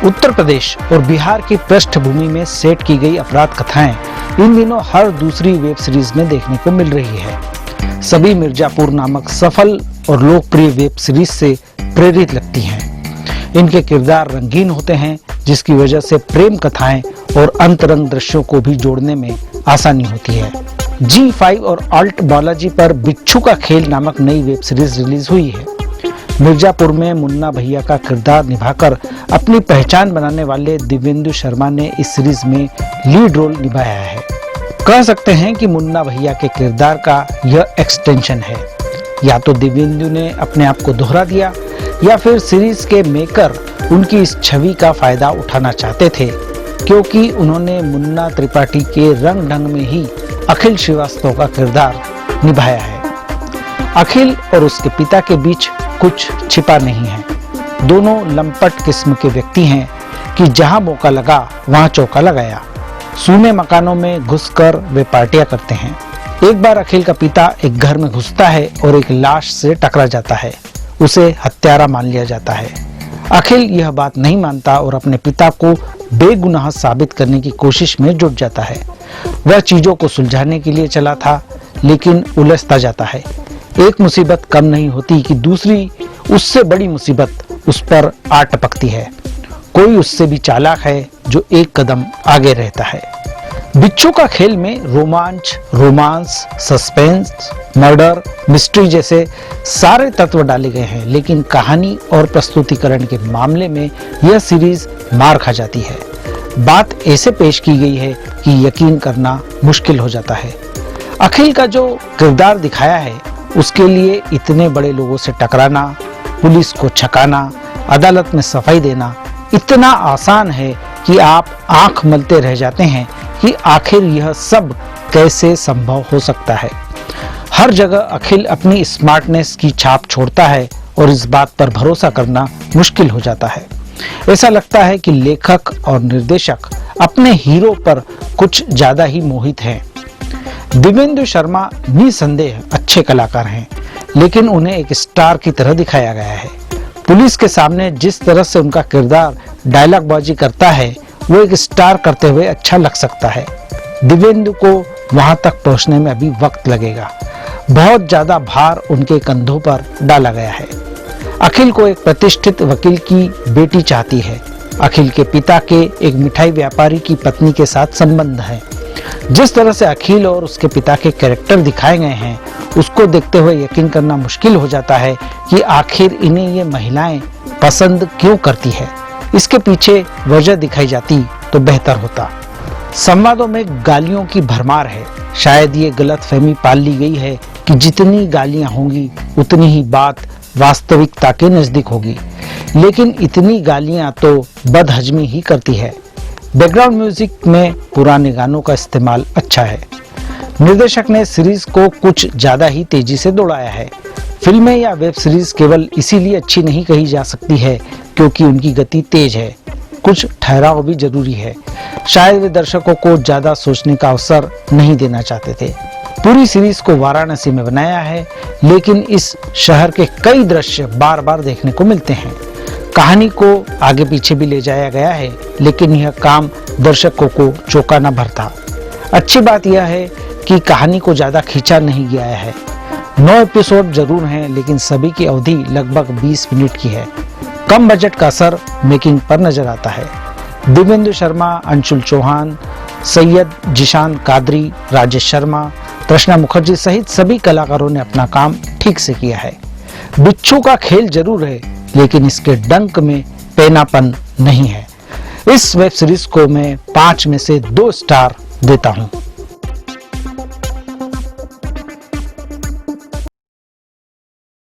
उत्तर प्रदेश और बिहार की पृष्ठभूमि में सेट की गई अपराध कथाएं इन दिनों हर दूसरी वेब सीरीज में देखने को मिल रही है। सभी मिर्जापुर नामक सफल और लोकप्रिय वेब सीरीज से प्रेरित लगती हैं। इनके किरदार रंगीन होते हैं, जिसकी वजह से प्रेम कथाएं और अंतरंग दृश्यों को भी जोड़ने में आसानी होती है। G5 और अल्ट बालाजी पर बिच्छू का खेल नामक नई वेब सीरीज रिलीज हुई है। मिर्जापुर में मुन्ना भैया का किरदार निभाकर अपनी पहचान बनाने वाले दिव्येंदु शर्मा ने इस सीरीज में लीड रोल निभाया है। कह सकते हैं कि मुन्ना भैया के किरदार का यह एक्सटेंशन है। या तो दिव्येंदु ने अपने आप को दोहरा दिया या फिर सीरीज के मेकर उनकी इस छवि का फायदा उठाना चाहते थे, क्योंकि उन्होंने मुन्ना त्रिपाठी के रंग ढंग में ही अखिल श्रीवास्तव का किरदार निभाया है। अखिल और उसके पिता के बीच कुछ छिपा नहीं है। दोनों लंपट किस्म के व्यक्ति हैं कि जहां मौका लगा वहां चौका लगाया। सूने मकानों में घुसकर वे पार्टियां करते हैं। एक बार अखिल का पिता एक घर में घुसता है और एक लाश से टकरा जाता है। उसे हत्यारा मान लिया जाता है। अखिल यह बात नहीं मानता और अपने पिता को बेगुनाह साबित करने की कोशिश में जुट जाता है। वह चीजों को सुलझाने के लिए चला था, लेकिन उलझता जाता है। एक मुसीबत कम नहीं होती कि दूसरी उससे बड़ी मुसीबत उस पर आ टपकती है। कोई उससे भी चालाक है जो एक कदम आगे रहता है। बिच्छू का खेल में रोमांस, सस्पेंस, मर्डर, मिस्ट्री जैसे सारे तत्व डाले गए हैं, लेकिन कहानी और प्रस्तुतिकरण के मामले में यह सीरीज मार खा जाती है। बात ऐसे पेश की गई है कि यकीन करना मुश्किल हो जाता है। अखिल का जो किरदार दिखाया है, उसके लिए इतने बड़े लोगों से टकराना, पुलिस को छकाना, अदालत में सफाई देना इतना आसान है कि आप आंख मलते रह जाते हैं कि आखिर यह सब कैसे संभव हो सकता है। हर जगह अखिल अपनी स्मार्टनेस की छाप छोड़ता है और इस बात पर भरोसा करना मुश्किल हो जाता है। ऐसा लगता है कि लेखक और निर्देशक अपने हीरो पर कुछ ज्यादा ही मोहित हैं। दिव्येंदु शर्मा निसंदेह अच्छे कलाकार हैं, लेकिन उन्हें एक स्टार की तरह दिखाया गया है। पुलिस के सामने जिस तरह से उनका किरदार डायलॉगबाजी करता है, वो एक स्टार करते हुए अच्छा लग सकता है। दिव्येंदु को वहां तक पहुंचने में अभी वक्त लगेगा। बहुत ज्यादा भार उनके कंधों पर डाला गया है। अखिल को एक प्रतिष्ठित वकील की बेटी चाहती है। अखिल के पिता के एक मिठाई व्यापारी की पत्नी के साथ संबंध है। जिस तरह से अखिल और उसके पिता के कैरेक्टर दिखाए गए हैं, उसको देखते हुए यकीन करना मुश्किल हो जाता है कि आखिर इन्हें ये महिलाएं पसंद क्यों करती है। इसके पीछे वजह दिखाई जाती तो बेहतर होता। संवादों में गालियों की भरमार है। शायद ये गलतफहमी पाल ली गई है कि जितनी गालियां होंगी उतनी ही बात वास्तविकता के नजदीक होगी, लेकिन इतनी गालियां तो बदहजमी ही करती है। बैकग्राउंड म्यूजिक में पुराने गानों का इस्तेमाल अच्छा है। निर्देशक ने सीरीज को कुछ ज्यादा ही तेजी से दौड़ाया है। फिल्में या वेब सीरीज केवल इसीलिए अच्छी नहीं कही जा सकती है क्योंकि उनकी गति तेज है। कुछ ठहराव भी जरूरी है। शायद वे दर्शकों को ज्यादा सोचने का अवसर नहीं देना चाहते थे। पूरी सीरीज को वाराणसी में बनाया है, लेकिन इस शहर के कई दृश्य बार बार देखने को मिलते हैं। कहानी को आगे पीछे भी ले जाया गया है, लेकिन यह काम दर्शकों को चौंका न भरता। अच्छी बात यह है कि कहानी को ज्यादा खींचा नहीं गया है। 9 एपिसोड जरूर हैं, लेकिन सभी की अवधि लगभग 20 मिनट की है। कम बजट का असर मेकिंग पर नजर आता है। दिव्येंदु शर्मा, अंशुल चौहान, सैयद जिशान कादरी, राजेश शर्मा, कृष्णा मुखर्जी सहित सभी कलाकारों ने अपना काम ठीक से किया है। बिच्छू का खेल जरूर है, लेकिन इसके डंक में पैनापन नहीं है। इस वेब सीरीज को मैं 5 में से 2 स्टार देता हूं।